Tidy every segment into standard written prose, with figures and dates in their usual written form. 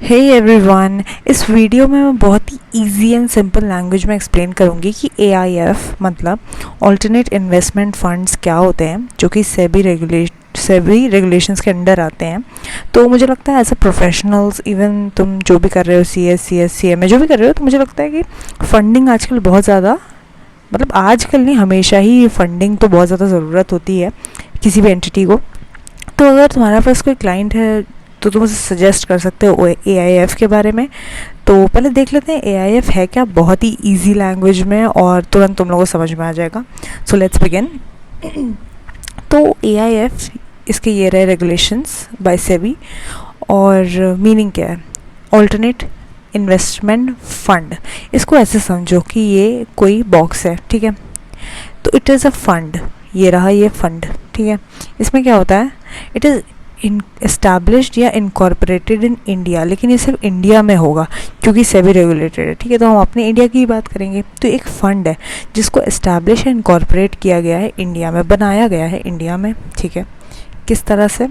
Hey everyone, इस video में मैं बहुत ही इजी एंड सिंपल लैंग्वेज में एक्सप्लेन करूँगी कि एआईएफ मतलब ऑल्टरनेट इन्वेस्टमेंट फंड्स क्या होते हैं, जो कि सेबी रेगुलेशंस के अंडर आते हैं। तो मुझे लगता है एज अ प्रोफेशनल्स, इवन तुम जो भी कर रहे हो, CS, CMA जो भी कर रहे हो, तो मुझे लगता है कि फ़ंडिंग आजकल बहुत ज़्यादा, मतलब आजकल नहीं, हमेशा ही फ़ंडिंग तो बहुत ज़्यादा ज़रूरत होती है किसी भी एंटिटी को। तो अगर तुम्हारे पास कोई क्लाइंट है तो तुम उसे सजेस्ट कर सकते हो एआईएफ के बारे में। तो पहले देख लेते हैं एआईएफ है क्या, बहुत ही इजी लैंग्वेज में, और तुरंत तुम लोगों को समझ में आ जाएगा। So let's begin. तो एआईएफ, इसके ये रहे रेगुलेशंस बाय सेबी, और मीनिंग क्या है, ऑल्टरनेट इन्वेस्टमेंट फंड। इसको ऐसे समझो कि ये कोई बॉक्स है, ठीक है। तो इट इज़ अ फंड, ये रहा ये फंड, ठीक है। इसमें क्या होता है, इट इज़ एस्टैब्लिश्ड या इनकॉर्पोरेटेड इन इंडिया, लेकिन ये सिर्फ इंडिया में होगा क्योंकि सेबी रेगुलेटेड है, ठीक है। तो हम अपने इंडिया की बात करेंगे। तो एक फ़ंड है जिसको एस्टैब्लिश या इनकॉर्पोरेट किया गया है इंडिया में, बनाया गया है इंडिया में, ठीक है। किस तरह से,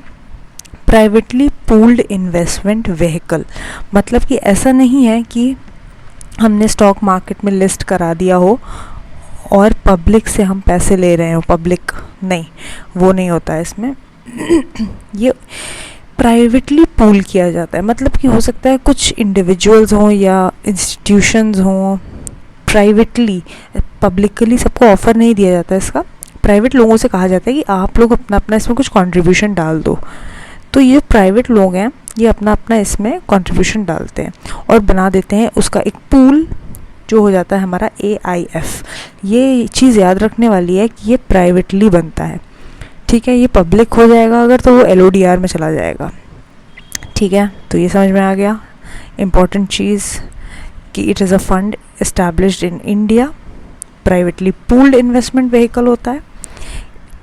प्राइवेटली पूल्ड इन्वेस्टमेंट व्हीकल, मतलब कि ऐसा नहीं है कि हमने स्टॉक मार्केट में लिस्ट करा दिया हो और पब्लिक से हम पैसे ले रहे हो, पब्लिक नहीं, वो नहीं होता है इसमें। ये प्राइवेटली पूल किया जाता है, मतलब कि हो सकता है कुछ इंडिविजुअल्स हों या इंस्टीट्यूशंस हों, प्राइवेटली, पब्लिकली सबको ऑफर नहीं दिया जाता है इसका। प्राइवेट लोगों से कहा जाता है कि आप लोग अपना अपना इसमें कुछ कंट्रीब्यूशन डाल दो। तो ये प्राइवेट लोग हैं, ये अपना अपना इसमें कंट्रीब्यूशन डालते हैं और बना देते हैं उसका एक पूल, जो हो जाता है हमारा एआईएफ। ये चीज़ याद रखने वाली है कि ये प्राइवेटली बनता है, ठीक है। ये पब्लिक हो जाएगा अगर, तो वो LODR में चला जाएगा, ठीक है। तो ये समझ में आ गया इम्पॉर्टेंट चीज़ कि it is a fund established in India, privately pooled investment vehicle होता है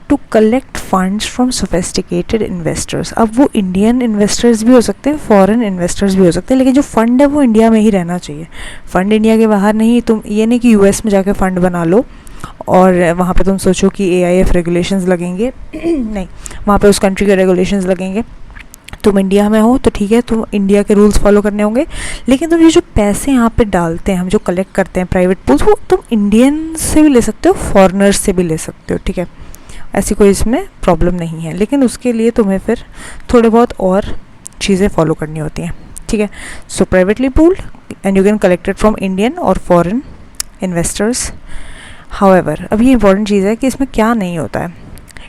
to collect funds from sophisticated investors. अब वो इंडियन इन्वेस्टर्स भी हो सकते हैं, फॉरेन इन्वेस्टर्स भी हो सकते हैं, लेकिन जो फंड है वो इंडिया में ही रहना चाहिए। फंड इंडिया के बाहर नहीं। तुम ये नहीं कि US में जाके फ़ंड बना लो और वहाँ पे तुम सोचो कि एआईएफ रेगुलेशंस लगेंगे नहीं, वहाँ पे उस कंट्री के रेगुलेशंस लगेंगे। तुम इंडिया में हो तो ठीक है, तुम इंडिया के रूल्स फॉलो करने होंगे, लेकिन तुम ये जो पैसे यहाँ पे डालते हैं, हम जो कलेक्ट करते हैं प्राइवेट पूल्स, वो तुम इंडियन से भी ले सकते हो, फॉरेनर्स से भी ले सकते हो, ठीक है। ऐसी कोई इसमें प्रॉब्लम नहीं है, लेकिन उसके लिए तुम्हें फिर थोड़े बहुत और चीज़ें फॉलो करनी होती हैं, ठीक है। So privately pooled and you can collect it from Indian और फॉरेन इन्वेस्टर्स। हाउएवर, अब ये इंपॉर्टेंट चीज़ है कि इसमें क्या नहीं होता है,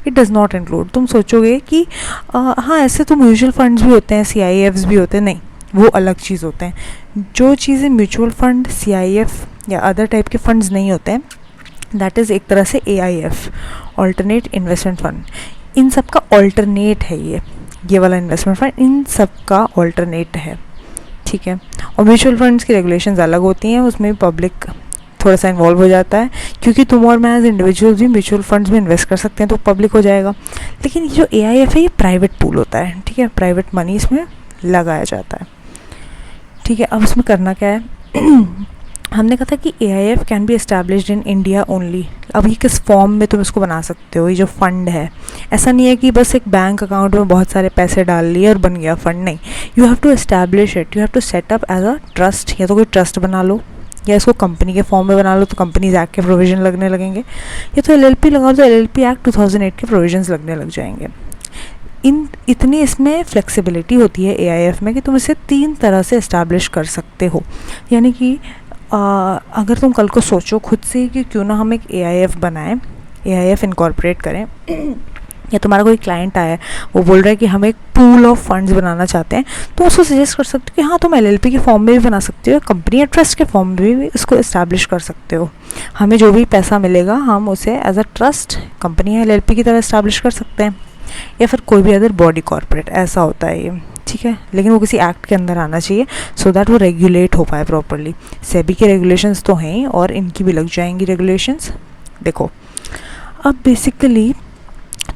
इट डज़ नॉट इंक्लूड। तुम सोचोगे कि हाँ ऐसे तो म्यूचुअल फंड्स भी होते हैं, CIFs भी होते हैं, नहीं, वो अलग चीज़ होते हैं। जो चीज़ें म्यूचुअल फंड, CIF या अदर टाइप के फंड्स नहीं होते हैं, दैट इज़ एक तरह से AIF, ऑल्टरनेट इन्वेस्टमेंट फंड। इन सब का ऑल्टरनेट है ये वाला इन्वेस्टमेंट फंड, इन सब का ऑल्टरनेट है, ठीक है। और म्यूचुअल फंड्स की रेगुलेशंस अलग होती हैं, उसमें पब्लिक थोड़ा सा इन्वॉल्व हो जाता है, क्योंकि तुम और मैं एज इंडिविजुअल भी म्यूचुअल फंड्स में इन्वेस्ट कर सकते हैं, तो पब्लिक हो जाएगा। लेकिन ये जो एआईएफ है, ये प्राइवेट पूल होता है, ठीक है, प्राइवेट मनी इसमें लगाया जाता है, ठीक है। अब इसमें करना क्या है हमने कहा था कि AIF can be established in India only. अब ये किस फॉर्म में तुम इसको बना सकते हो, ये जो फंड है, ऐसा नहीं है कि बस एक बैंक अकाउंट में बहुत सारे पैसे डाल लिए और बन गया फंड, नहीं। You have to establish it, you have to set up as a trust, या तो कोई ट्रस्ट बना लो, या इसको कंपनी के फॉर्म में बना लो तो कंपनीज एक्ट के प्रोविजन लगने लगेंगे, या तो LLP लगाओ तो LLP एक्ट 2008 के प्रोविजंस लगने लग जाएंगे। इतनी इसमें फ्लेक्सिबिलिटी होती है एआईएफ में कि तुम इसे 3 तरह से इस्टेब्लिश कर सकते हो। यानी कि अगर तुम कल को सोचो खुद से कि क्यों ना हम एक एआईएफ बनाएं, एआईएफ इनकॉर्पोरेट करें, या तुम्हारा कोई क्लाइंट आया है, वो बोल रहा है कि हम एक पूल ऑफ फंड्स बनाना चाहते हैं, तो उसको सजेस्ट कर सकते हो कि हाँ तुम LLP के फॉर्म में भी बना सकते हो, कंपनी या ट्रस्ट के फॉर्म में भी इसको इस्टेब्लिश कर सकते हो। हमें जो भी पैसा मिलेगा हम उसे एज अ ट्रस्ट, कंपनी या LLP की तरह इस्टेब्लिश कर सकते हैं, या फिर कोई भी अदर बॉडी कॉर्पोरेट, ऐसा होता है ये, ठीक है। लेकिन वो किसी एक्ट के अंदर आना चाहिए सो दैट वो रेगुलेट हो पाए प्रॉपरली। सेबी के रेगुलेशंस तो हैं और इनकी भी लग जाएंगी रेगुलेशंस। देखो, अब बेसिकली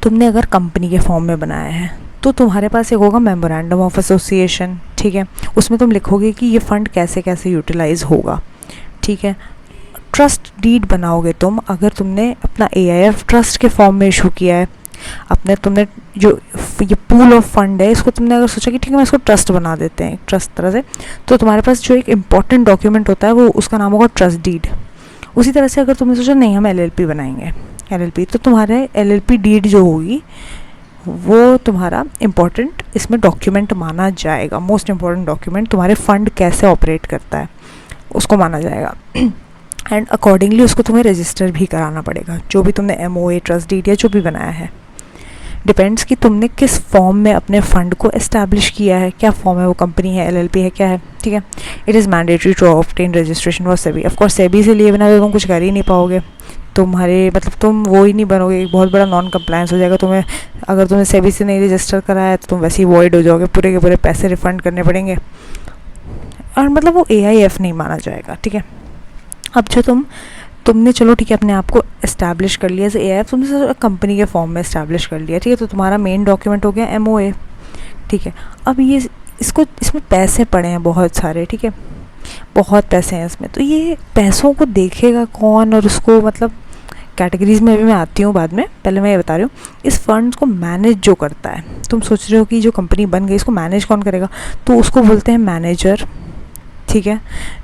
तुमने अगर कंपनी के फॉर्म में बनाया है तो तुम्हारे पास एक होगा मेमोरेंडम ऑफ एसोसिएशन, ठीक है। उसमें तुम लिखोगे कि ये फ़ंड कैसे कैसे यूटिलाइज होगा, ठीक है। ट्रस्ट डीड बनाओगे तुम, अगर तुमने अपना एआईएफ ट्रस्ट के फॉर्म में इशू किया है अपने तुमने जो ये पूल ऑफ फंड है इसको तुमने अगर सोचा कि ठीक है मैं इसको ट्रस्ट बना देते हैं, ट्रस्ट तरह से, तो तुम्हारे पास जो एक इम्पॉर्टेंट डॉक्यूमेंट होता है वो उसका नाम होगा ट्रस्ट डीड। उसी तरह से अगर तुमने सोचा नहीं हम LLP बनाएंगे, LLP, तो तुम्हारे LLP डीड जो होगी वो तुम्हारा इम्पॉर्टेंट इसमें डॉक्यूमेंट माना जाएगा, मोस्ट इम्पॉर्टेंट डॉक्यूमेंट तुम्हारे फंड कैसे ऑपरेट करता है उसको माना जाएगा। एंड अकॉर्डिंगली उसको तुम्हें रजिस्टर भी कराना पड़ेगा, जो भी तुमने MOA, ट्रस्ट डीड या जो भी बनाया है। डिपेंड्स कि तुमने किस फॉर्म में अपने फ़ंड को एस्टैब्लिश किया है, क्या फॉर्म है, वो कंपनी है, LLP है, क्या है, ठीक है। It is mandatory to obtain registration for SEBI. Of course SEBI से लिए बिना तो तुम कुछ कर ही नहीं पाओगे, तुम्हारे मतलब तुम वो ही नहीं बनोगे, एक बहुत बड़ा नॉन कंप्लायंस हो जाएगा तुम्हें। अगर तुमने सेबी से नहीं रजिस्टर कराया है तो तुम वैसे ही वॉइड हो जाओगे, पूरे के पूरे पैसे रिफंड करने पड़ेंगे और मतलब वो AIF नहीं माना जाएगा, ठीक है। अब जो तुमने चलो ठीक है अपने आप को इस्टेब्लिश कर लिया एज AIF, तुमने कंपनी के फॉर्म में इस्टेब्लिश कर लिया, ठीक है, तो तुम्हारा मेन डॉक्यूमेंट हो गया MOA, ठीक है। अब ये इसमें पैसे पड़े हैं बहुत सारे, ठीक है, बहुत पैसे हैं इसमें, तो ये पैसों को देखेगा कौन और उसको मतलब कैटेगरीज में अभी मैं आती हूँ बाद में, पहले मैं ये बता रही हूँ इस फंड को मैनेज जो करता है। तुम सोच रहे हो कि जो कंपनी बन गई इसको मैनेज कौन करेगा, तो उसको बोलते हैं मैनेजर, ठीक है,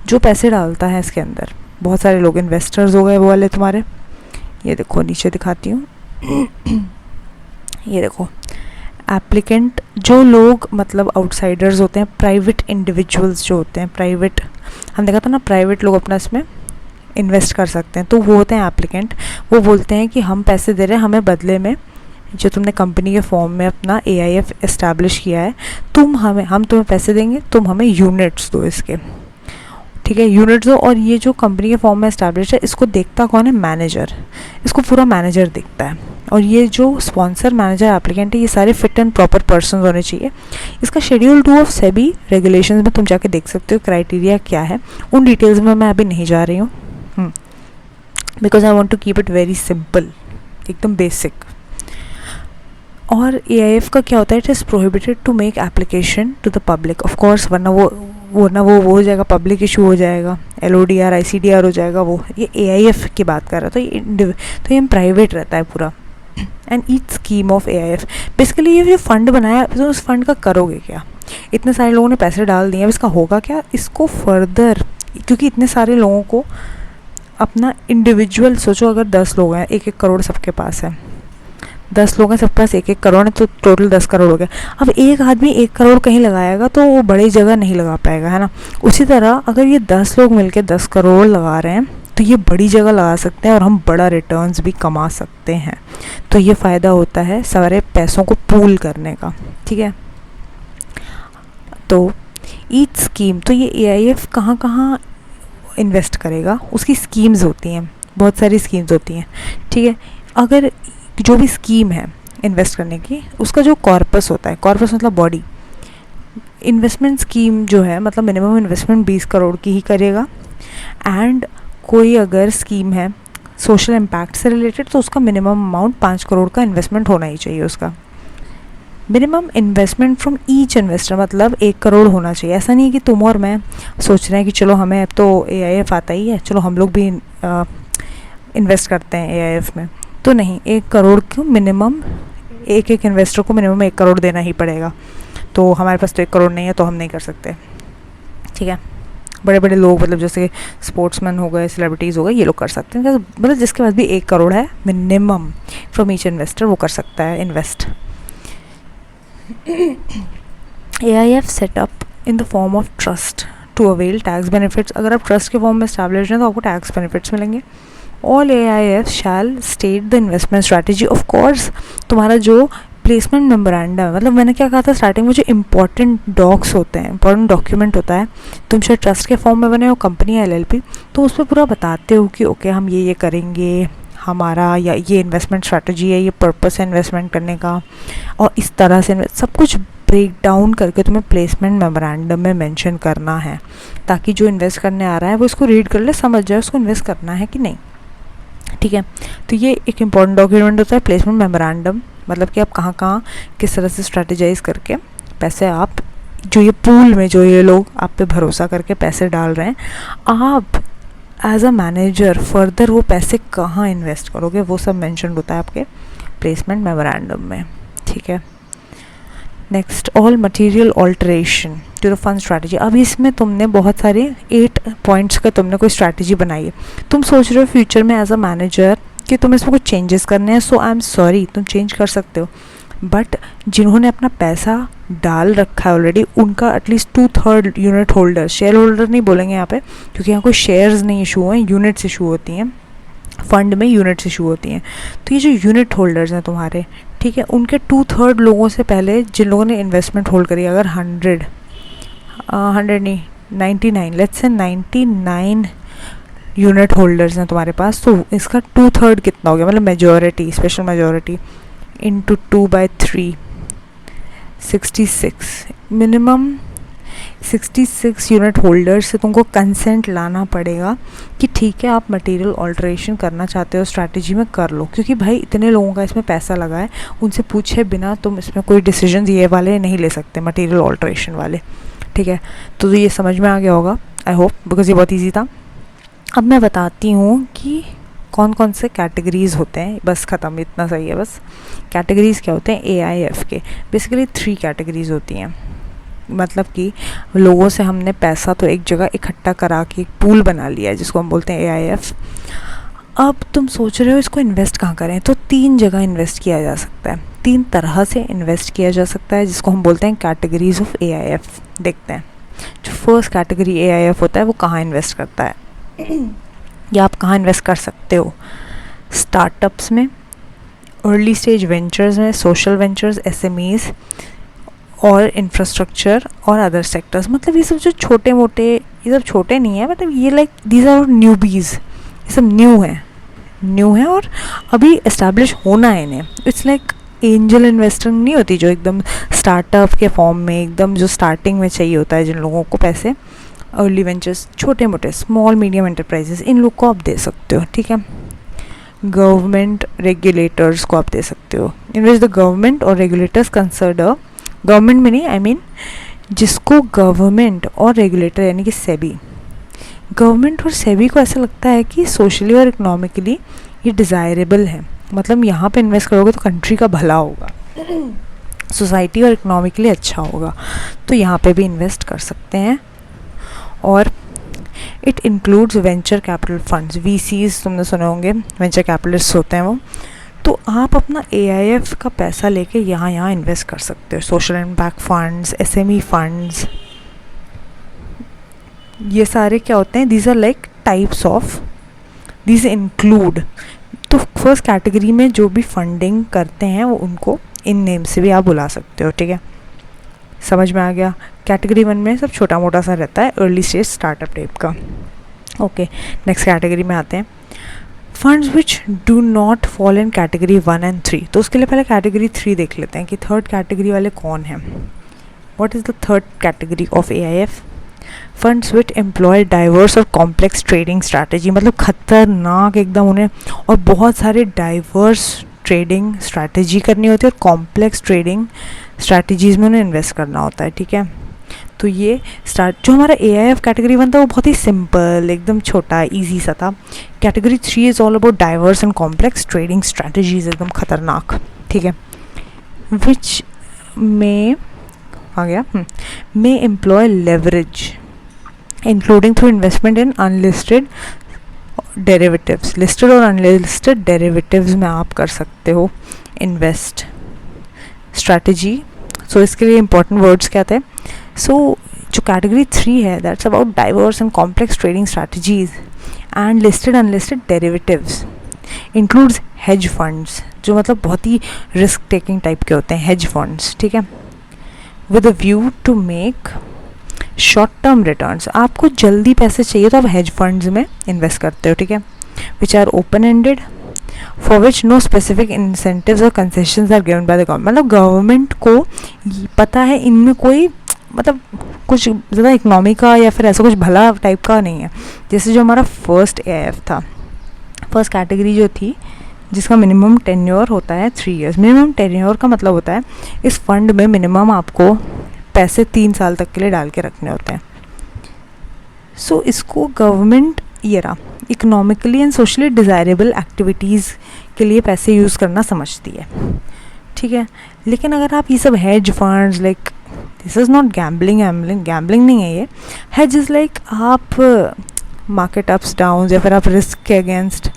जो पैसे डालता है इसके अंदर। बहुत सारे लोग इन्वेस्टर्स हो गए वो वाले तुम्हारे, ये देखो नीचे दिखाती हूँ ये देखो एप्लीकेंट, जो लोग मतलब आउटसाइडर्स होते हैं, प्राइवेट इंडिविजुअल्स जो होते हैं, प्राइवेट, हम देखा था ना प्राइवेट लोग अपना इसमें इन्वेस्ट कर सकते हैं, तो वो होते हैं एप्लीकेंट। वो बोलते हैं कि हम पैसे दे रहे हैं, हमें बदले में जो तुमने कंपनी के फॉर्म में अपना AIF इस्टेब्लिश किया है, हम तुम्हें पैसे देंगे, तुम हमें यूनिट्स दो इसके, ठीक है, यूनिट्स दो। और ये जो कंपनी के फॉर्म में इस्टेब्लिश है इसको देखता कौन है, मैनेजर, इसको पूरा मैनेजर देखता है। और ये जो स्पॉन्सर, मैनेजर, एप्लीकेंट है, ये सारे फिट एंड प्रॉपर पर्सन होने चाहिए। इसका शेड्यूल 2 ऑफ सेबी रेगुलेशंस में तुम जाके देख सकते हो क्राइटेरिया क्या है, उन डिटेल्स में मैं अभी नहीं जा रही हूँ, because I want to keep it very simple, एकदम बेसिक। और AIF का क्या होता है, it is prohibited to make application to the public, of course, वरना वो हो जाएगा, पब्लिक इशू हो जाएगा, LODR ICDR हो जाएगा। वो ये AIF की बात कर रहा था, ये प्राइवेट रहता है पूरा। And each scheme of AIF, basically ये जो फंड बनाया तो उस फंड का करोगे क्या, इतने सारे लोगों ने पैसे डाल दिए, अब इसका होगा क्या, इसको फर्दर, क्योंकि इतने सारे लोगों को अपना इंडिविजुअल सोचो, अगर 10 लोग हैं, 1-1 करोड़ सबके पास है, 10 लोग हैं सबके पास 1-1 करोड़ है, तो टोटल 10 करोड़ हो गया। अब एक आदमी 1 करोड़ कहीं लगाएगा तो वो बड़ी जगह नहीं लगा पाएगा, है ना। उसी तरह अगर ये 10 लोग मिलकर 10 करोड़ लगा रहे हैं तो ये बड़ी जगह लगा सकते हैं और हम बड़ा रिटर्न्स भी कमा सकते हैं। तो ये फ़ायदा होता है सारे पैसों को पूल करने का, ठीक है। तो ईच स्कीम, तो ये AIF कहाँ कहाँ इन्वेस्ट करेगा, उसकी स्कीम्स होती हैं, बहुत सारी स्कीम्स होती हैं, ठीक है। अगर जो भी स्कीम है इन्वेस्ट करने की, उसका जो कॉर्पस होता है, कॉर्पस मतलब बॉडी, इन्वेस्टमेंट स्कीम जो है मतलब मिनिमम इन्वेस्टमेंट 20 करोड़ की ही करेगा। एंड कोई अगर स्कीम है सोशल इम्पैक्ट से रिलेटेड तो उसका मिनिमम अमाउंट 5 करोड़ का इन्वेस्टमेंट होना ही चाहिए। उसका minimum investment from each investor मतलब 1 करोड़ होना चाहिए। ऐसा नहीं है कि तुम और मैं सोच रहे हैं कि चलो हमें अब तो AIF आता ही है, चलो हम लोग भी इन्वेस्ट करते हैं AIF में, तो नहीं, 1 करोड़ को मिनिमम, एक इन्वेस्टर को मिनिमम 1 करोड़ देना ही पड़ेगा। तो हमारे पास तो 1 करोड़ नहीं है तो हम नहीं कर सकते, ठीक है। बड़े बड़े लोग मतलब जैसे स्पोर्ट्समैन हो गए, सेलिब्रिटीज़ हो गए, ये लोग कर सकते हैं, मतलब जिसके पास भी 1 करोड़ है मिनिमम फ्रॉम ईच इन्वेस्टर वो कर सकता है invest. AIF setup in the form of trust to avail tax benefits. अगर आप ट्रस्ट के फॉर्म में एस्टैब्लिश हैं तो आपको टैक्स बेनिफिट्स मिलेंगे। All AIF shall state the investment strategy. Of course तुम्हारा जो प्लेसमेंट मेमोरेंडम है, मतलब मैंने क्या कहा था स्टार्टिंग में, जो इंपॉर्टेंट डॉक्स होते हैं, इंपॉर्टेंट डॉक्यूमेंट होता है, तुम शायद ट्रस्ट के फॉर्म में बने हो, कंपनी या LLP, तो उस पर पूरा बताते हो कि ओके हम ये करेंगे, हमारा या ये इन्वेस्टमेंट स्ट्रैटेजी है, ये पर्पस है इन्वेस्टमेंट करने का, और इस तरह से सब कुछ ब्रेक डाउन करके तुम्हें प्लेसमेंट मेमोरेंडम में मेंशन करना है, ताकि जो इन्वेस्ट करने आ रहा है वो इसको रीड कर ले, समझ जाए उसको इन्वेस्ट करना है कि नहीं, ठीक है। तो ये एक इम्पॉर्टेंट डॉक्यूमेंट होता है प्लेसमेंट मेमोरेंडम, मतलब कि आप कहाँ कहाँ किस तरह से स्ट्रैटेजाइज करके पैसे, आप जो ये पूल में जो ये लोग आप पे भरोसा करके पैसे डाल रहे हैं, आप एज अ मैनेजर फर्दर वो पैसे कहाँ इन्वेस्ट करोगे वो सब मेंशन होता है आपके प्लेसमेंट मेमोरेंडम में, ठीक है। Next, all material alteration to the fund strategy. अब इसमें तुमने बहुत सारे 8 पॉइंट्स का तुमने कोई स्ट्रैटेजी बनाई है, तुम सोच रहे हो फ्यूचर में एज अ मैनेजर कि तुम इसमें कुछ चेंजेस करने हैं, सो आई एम सॉरी, तुम चेंज कर सकते हो, बट जिन्होंने अपना पैसा डाल रखा है ऑलरेडी उनका at least 2/3 unit holder, share holder नहीं बोलेंगे यहाँ पे क्योंकि यहाँ कोई शेयर्स नहीं इशू हुए, यूनिट्स इशू होती हैं, फंड में यूनिट्स इशू होती हैं। तो ये जो यूनिट होल्डर्स हैं तुम्हारे, ठीक है, उनके 2/3 लोगों से पहले जिन लोगों ने इन्वेस्टमेंट होल्ड करी, अगर 100 नहीं 99, लेट्स से 99 यूनिट होल्डर्स हैं तुम्हारे पास, तो इसका 2/3 कितना हो गया, मतलब majority, special majority into 2/3, 66, minimum 66 unit holder से तुमको कंसेंट लाना पड़ेगा कि ठीक है आप मटेरियल ऑल्टरेशन करना चाहते हो, स्ट्रैटेजी में कर लो, क्योंकि भाई इतने लोगों का इसमें पैसा लगा है, उनसे पूछे बिना तुम इसमें कोई डिसीजन ये वाले नहीं ले सकते, मटेरियल ऑल्टरेशन वाले, ठीक है। तो ये समझ में आ गया होगा, आई होप, बिकॉज ये बहुत ईजी था। अब मैं बताती हूँ कि कौन कौन से कैटेगरीज़ होते हैं, बस ख़त्म, इतना सही है बस। कैटेगरीज़ क्या होते हैं AIF के, बेसिकली 3 कैटेगरीज़ होती हैं, मतलब कि लोगों से हमने पैसा तो एक जगह इकट्ठा करा के एक पूल बना लिया है जिसको हम बोलते हैं AIF। अब तुम सोच रहे हो इसको इन्वेस्ट कहाँ करें, तो 3 जगह इन्वेस्ट किया जा सकता है, 3 तरह से इन्वेस्ट किया जा सकता है, जिसको हम बोलते हैं कैटेगरीज ऑफ AIF। देखते हैं जो फर्स्ट कैटेगरी AIF होता है वो कहाँ इन्वेस्ट करता है या आप कहाँ इन्वेस्ट कर सकते हो। स्टार्टअप्स में, अर्ली स्टेज वेंचर्स में, सोशल वेंचर्स, SMEs और इंफ्रास्ट्रक्चर और अदर सेक्टर्स। मतलब ये सब जो छोटे मोटे, ये सब छोटे नहीं है, मतलब ये लाइक दीज आर न्यूबीज़, ये सब न्यू है और अभी एस्टैब्लिश होना है इन्हें। इट्स लाइक एंजल इन्वेस्टर नहीं होती जो एकदम स्टार्टअप के फॉर्म में एकदम जो स्टार्टिंग में चाहिए होता है जिन लोगों को पैसे, अर्ली वेंचर्स, छोटे मोटे स्मॉल मीडियम एंटरप्राइजेस, इन लोग को आप दे सकते हो, ठीक है। गवर्नमेंट रेगुलेटर्स को आप दे सकते हो, इन विच द गवर्नमेंट और रेगुलेटर्स कंसिडर, गवर्नमेंट में नहीं, आई मीन जिसको गवर्नमेंट और रेगुलेटर यानी कि सेबी, गवर्नमेंट और सेबी को ऐसा लगता है कि सोशली और इकोनॉमिकली ये डिज़ायरेबल है, मतलब यहाँ पे इन्वेस्ट करोगे तो कंट्री का भला होगा, सोसाइटी और इकोनॉमिकली अच्छा होगा, तो यहाँ पे भी इन्वेस्ट कर सकते हैं। और it includes venture capital funds, VCs तुमने सुने होंगे, वेंचर कैपिटलिस्ट होते हैं वो, तो आप अपना AIF का पैसा लेके यहाँ इन्वेस्ट कर सकते हो। Social impact funds, SME funds, ये सारे क्या होते हैं, these are like types of, these include, तो फर्स्ट कैटेगरी में जो भी फंडिंग करते हैं वो उनको इन नेम से भी आप बुला सकते हो, ठीक है, समझ में आ गया। कैटेगरी 1 में सब छोटा मोटा सा रहता है, अर्ली स्टेज स्टार्टअप टाइप का। ओके, नेक्स्ट कैटेगरी में आते हैं, funds which do not fall in category 1 and 3। तो उसके लिए पहले कैटेगरी 3 देख लेते हैं कि थर्ड कैटेगरी वाले कौन हैं। What is the third category of AIF? Funds which employ diverse और कॉम्प्लेक्स ट्रेडिंग स्ट्रैटेजी, मतलब खतरनाक एकदम उन्हें और बहुत सारे डाइवर्स ट्रेडिंग स्ट्रैटेजी करनी होती है और कॉम्प्लेक्स ट्रेडिंग स्ट्रैटेजीज़ में उन्हें इन्वेस्ट करना होता है, ठीक है। तो ये जो हमारा AIF कैटेगरी 1 था वो बहुत ही सिंपल, एकदम छोटा, इजी सा था। Category 3 is all about diverse and complex trading strategies, एकदम खतरनाक, ठीक है। विच में आ गया may employ leverage including through investment in unlisted derivatives, listed और अनलिस्टेड डेरिवेटिव्स में आप कर सकते हो इन्वेस्ट स्ट्रैटेजी। सो इसके लिए इंपॉर्टेंट वर्ड्स क्या थे? सो जो कैटेगरी 3 है that's about diverse and complex trading strategies and listed unlisted derivatives, includes hedge funds, जो मतलब बहुत ही रिस्क टेकिंग टाइप के होते हैं हेज फंड्स, ठीक है, with a view to make short term returns. आपको जल्दी पैसे चाहिए तो आप हेज फंड्स में इन्वेस्ट करते हो, ठीक है, which are open ended for which no specific incentives और concessions are given by the government. मतलब गवर्नमेंट को पता है इनमें कोई मतलब कुछ ज़्यादा इकोनॉमी का या फिर ऐसा कुछ भला टाइप का नहीं है। जैसे जो हमारा फर्स्ट AIF था, फर्स्ट कैटेगरी जो थी जिसका मिनिमम टेन्योर होता है 3 years। मिनिमम टेन्योर का मतलब होता है इस फंड में मिनिमम आपको पैसे 3 साल तक के लिए डाल के रखने होते हैं। सो इसको गवर्नमेंट ये रहा economically and socially desirable activities के लिए पैसे यूज़ करना समझती है, ठीक है। लेकिन अगर आप ये सब hedge funds, like this is not gambling नहीं है ये। हेज इज़ लाइक आप मार्केट अप्स डाउन या फिर आप रिस्क के अगेंस्ट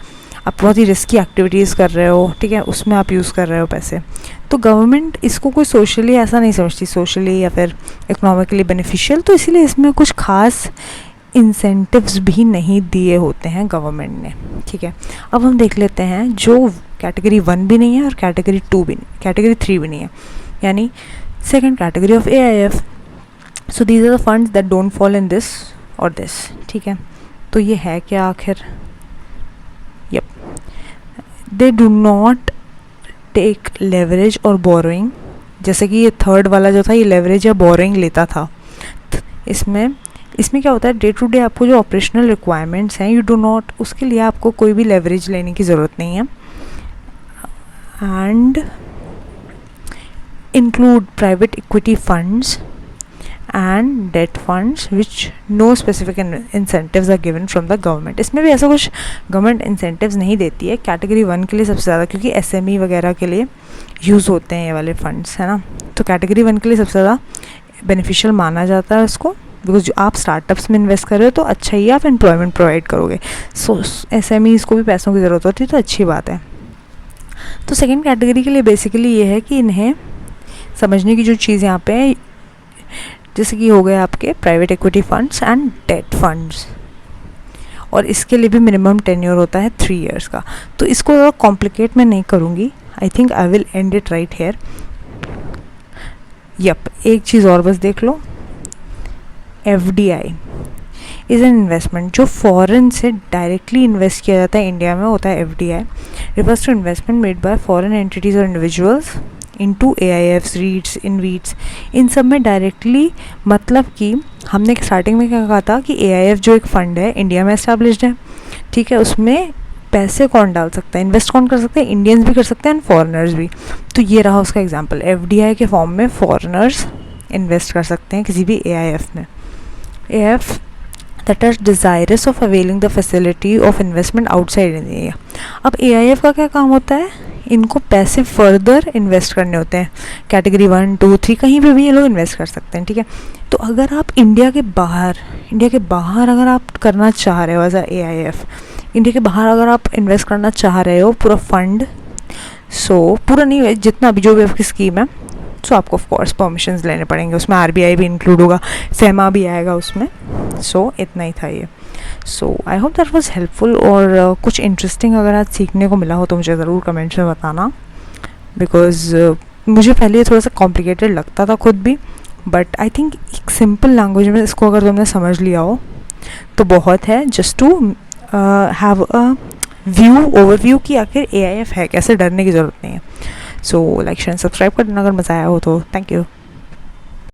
आप बहुत ही रिस्की एक्टिविटीज़ कर रहे हो, ठीक है, उसमें आप यूज़ कर रहे हो पैसे। तो गवर्नमेंट इसको कोई सोशली ऐसा नहीं समझती, सोशली या फिर इकोनॉमिकली बेनिफिशियल, तो इसीलिए इसमें कुछ खास इंसेंटिव्स भी नहीं दिए होते हैं गवर्नमेंट ने, ठीक है। अब हम देख लेते हैं जो कैटेगरी 1 भी नहीं है और कैटेगरी 2 भी नहीं, कैटेगरी 3 भी नहीं है, यानी second category of AIF। So these are the funds that don't fall in this और दिस, ठीक है। तो ये है क्या आखिर? Yep, they do not take leverage और बोरोइंग, जैसे कि ये थर्ड वाला जो था ये लेवरेज या बोरोइंग लेता था। इसमें क्या होता है, डे टू डे आपको जो ऑपरेशनल रिक्वायरमेंट्स हैं, यू डू नॉट, उसके लिए आपको कोई भी लेवरेज लेने की ज़रूरत नहीं है। And include private equity funds and debt funds which no specific incentives are given from the government. इसमें भी ऐसा कुछ गवर्नमेंट इंसेंटिव्स नहीं देती है कैटेगरी 1 के लिए सबसे ज़्यादा, क्योंकि SME वगैरह के लिए यूज़ होते हैं ये वाले फंड्स, है ना। तो कैटेगरी 1 के लिए सबसे ज़्यादा बेनिफिशियल माना जाता है उसको, बिकॉज जो आप स्टार्टअप्स में इन्वेस्ट कर रहे हो तो अच्छा ही आप एम्प्लॉयमेंट प्रोवाइड करोगे। सो SMEs को भी पैसों की ज़रूरत होती है, तो अच्छी बात है। तो सेकेंड कैटेगरी के लिए बेसिकली ये है कि इन्हें समझने की जो चीज़ यहाँ पे है, जैसे कि हो गए आपके private equity funds and debt funds, और इसके लिए भी मिनिमम टेन्योर होता है 3 years का। तो इसको ज़्यादा कॉम्प्लिकेट मैं नहीं करूँगी, I think I will end it right here. Yup, एक चीज़ और बस देख लो, FDI इज़ एन इन्वेस्टमेंट, जो फॉरेन से डायरेक्टली इन्वेस्ट किया जाता है इंडिया में, होता है FDI, refers to investment made by foreign entities और individuals into AIFs, REITs, InvITs। इन सब में डायरेक्टली, मतलब कि हमने स्टार्टिंग में क्या कहा था कि AIF जो एक फ़ंड है इंडिया में एस्टैब्लिश्ड है, ठीक है, उसमें पैसे कौन डाल सकता है, इन्वेस्ट कौन कर सकते हैं, इंडियंस भी कर सकते हैं एंड फॉरेनर्स भी। तो ये रहा उसका एग्जांपल, FDI के फॉर्म में फॉरेनर्स इन्वेस्ट कर सकते हैं किसी भी AIF में। AIF that are desirous of availing the facility of investment outside India। अब AIF का क्या काम होता है, इनको पैसे फर्दर इन्वेस्ट करने होते हैं, कैटेगरी 1, 2, 3 कहीं पे भी ये लोग इन्वेस्ट कर सकते हैं, ठीक है। तो अगर आप इंडिया के बाहर अगर आप करना चाह रहे हो एज AIF, इंडिया के बाहर अगर आप इन्वेस्ट करना चाह रहे हो पूरा फंड, सो पूरा नहीं है, जितना भी जो भी आपकी स्कीम है, सो आपको ऑफ कोर्स परमिशंस लेने पड़ेंगे, उसमें RBI भी इंक्लूड होगा, SEMA भी आएगा उसमें। सो इतना ही था ये। So I hope that was helpful, और कुछ इंटरेस्टिंग अगर आज सीखने को मिला हो तो मुझे ज़रूर कमेंट्स में बताना, बिकॉज मुझे पहले ये थोड़ा सा कॉम्प्लिकेटेड लगता था खुद भी, बट आई थिंक एक सिंपल लैंग्वेज में इसको अगर तुमने समझ लिया हो तो बहुत है, just to have a overview कि आखिर AIF है, कैसे डरने की ज़रूरत नहीं है। सो लाइक शेयर सब्सक्राइब कर देना अगर मज़ा आया हो तो। Thank you.